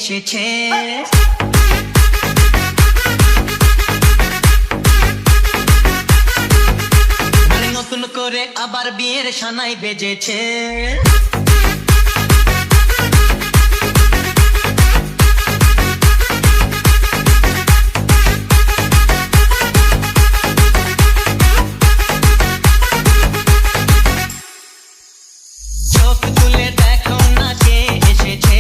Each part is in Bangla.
এসেছে। নতুন করে আবার বিয়ের সানাই বেজেছে। চোখ তুলে দেখো না কে এসেছে,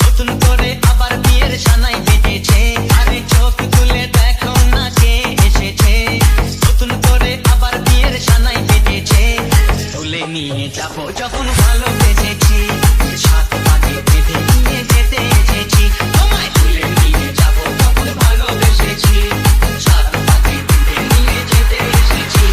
নতুন করে আবার বিয়ের সানাই বেজেছে। আরে চোখ তুলে দেখো না কে এসেছে, নতুন করে আবার বিয়ের সানাই বেজেছে। তুলে নিয়ে যাবো যখন ভালোবেসেছি, সাত পাকে বেঁধে নিয়ে যেতে এসেছি। তোমায় তুলে নিয়ে যাবো যখন ভালোবেসেছি, সাত পাকে বেঁধে নিয়ে যেতে এসেছি।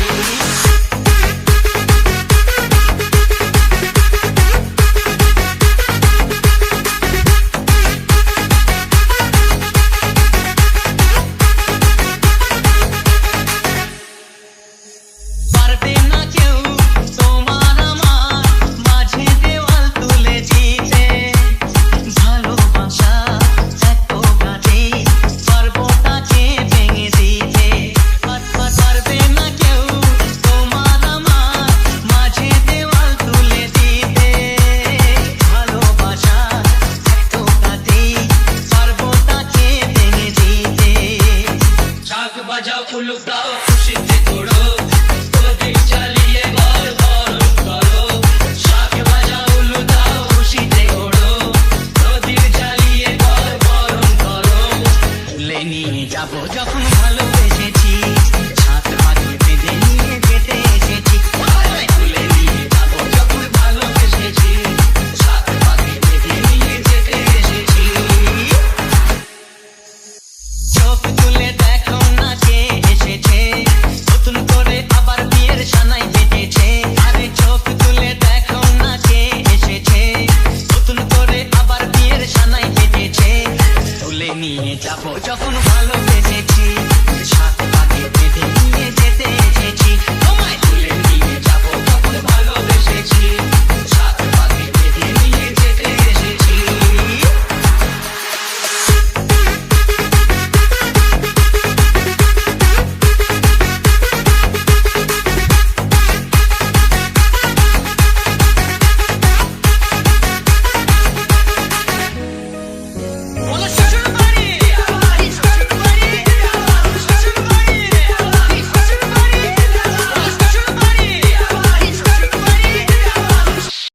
পারবে না কেউ তোমার আমার মাঝে দেওয়াল তুলে দিতে, ভালোবাসা এত কাছে পারবো তাকে ভেঙে দিতে। পারবে না কেউ তোমার আমার মাঝে দেওয়াল তুলে দিতে, ভালোবাসা এত কাছে পারবো তাকে ভেঙে দিতে। শাক বাজাও উলুক দাও খুশিতে ঘোড়ো, প্রদীপ জ্বালিয়ে ঘর বরণ করো। শাক বাজাও উলুক দাও খুশিতে ঘোড়ো, প্রদীপ জ্বালিয়ে ঘর বরণ করো। তুলে নিয়ে যাবো যখন ভালোবেসেছি, সাত পাকে বেঁধে নিয়ে যেতে এসেছি। তুলে নিয়ে যাবো যখন ভালোবেসেছি, সাত পাকে বেঁধে নিয়ে যেতে এসেছি। চোখ তুলে দেখো না কে এসেছে, নতুন করে আবার বিয়ের সানাই বেজেছে। আরে চোখ তুলে দেখো না কে এসেছে, নতুন করে আবার বিয়ের সানাই বেজেছে। তুলে নিয়ে যাবো যখন ভালো